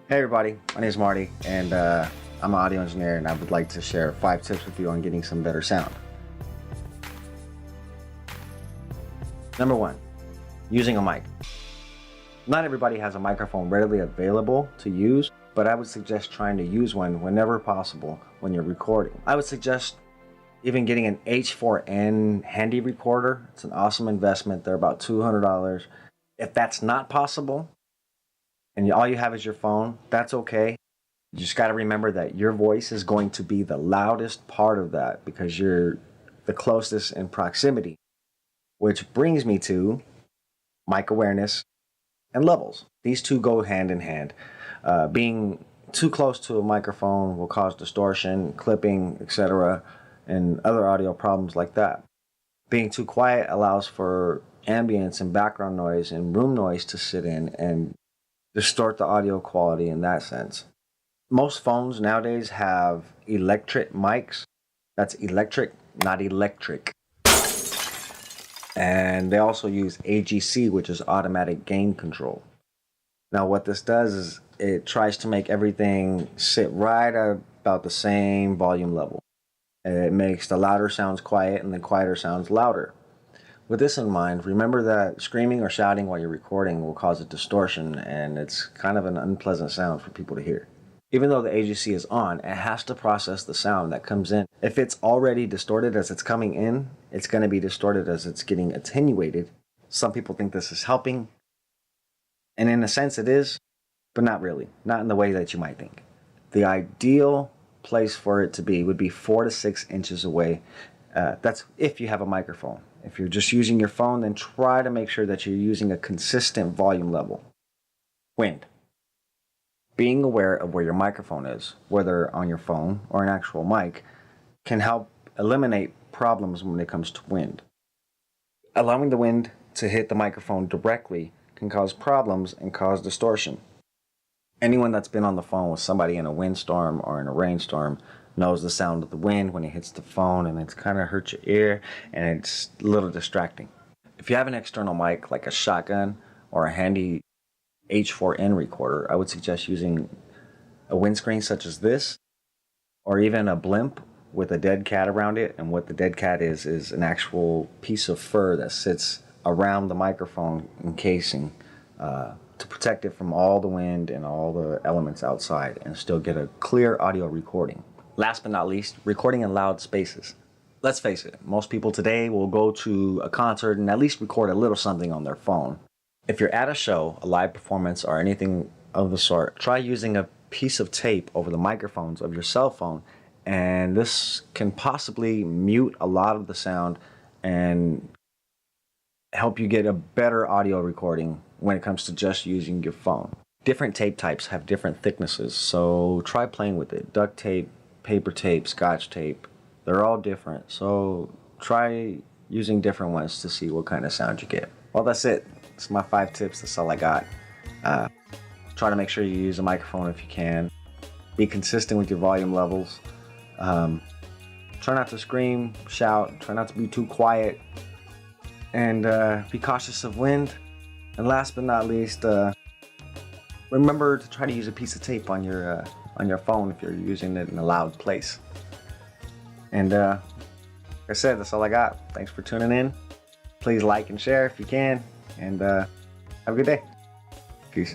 Hey everybody, my name is Marty, and I'm an audio engineer, and I would like to share 5 tips with you on getting some better sound. Number 1, using a mic. Not everybody has a microphone readily available to use, but I would suggest trying to use one whenever possible when you're recording. I would suggest even getting an H4n handy recorder. It's an awesome investment. They're about $200. If that's not possible, and all you have is your phone, that's okay. You just got to remember that your voice is going to be the loudest part of that because you're the closest in proximity. Which brings me to mic awareness and levels. These two go hand in hand. Being too close to a microphone will cause distortion, clipping, etc., and other audio problems like that. Being too quiet allows for ambience and background noise and room noise to sit in and distort the audio quality in that sense. Most phones nowadays have electric mics. That's electric, not electric. And they also use AGC, which is automatic gain control. Now what this does is it tries to make everything sit right at about the same volume level. It makes the louder sounds quiet and the quieter sounds louder. With this in mind, remember that screaming or shouting while you're recording will cause a distortion, and it's kind of an unpleasant sound for people to hear. Even though the AGC is on, it has to process the sound that comes in. If it's already distorted as it's coming in, it's going to be distorted as it's getting attenuated. Some people think this is helping, and in a sense it is, but not really. Not in the way that you might think. The ideal place for it to be would be 4 to 6 inches away. That's if you have a microphone. If you're just using your phone, then try to make sure that you're using a consistent volume level. Wind. Being aware of where your microphone is, whether on your phone or an actual mic, can help eliminate problems when it comes to wind. Allowing the wind to hit the microphone directly can cause problems and cause distortion. Anyone that's been on the phone with somebody in a windstorm or in a rainstorm knows the sound of the wind when it hits the phone, and it's kind of hurts your ear and it's a little distracting. If you have an external mic like a shotgun or a handy H4n recorder, I would suggest using a windscreen such as this, or even a blimp with a dead cat around it. And what the dead cat is an actual piece of fur that sits around the microphone encasing to protect it from all the wind and all the elements outside and still get a clear audio recording. Last but not least, recording in loud spaces. Let's face it, most people today will go to a concert and at least record a little something on their phone. If you're at a show, a live performance, or anything of the sort, try using a piece of tape over the microphones of your cell phone, and this can possibly mute a lot of the sound and help you get a better audio recording when it comes to just using your phone. Different tape types have different thicknesses, so try playing with it. Duct tape, paper tape, scotch tape, they're all different, so try using different ones to see what kind of sound you get. Well, that's it. It's my 5 tips. That's all I got. Try to make sure you use a microphone if you can. Be consistent with your volume levels. Try not to scream, shout. Try not to be too quiet. And be cautious of wind. And last but not least, remember to try to use a piece of tape on your phone if you're using it in a loud place. And like I said, that's all I got. Thanks for tuning in. Please like and share if you can. And have a good day. Peace.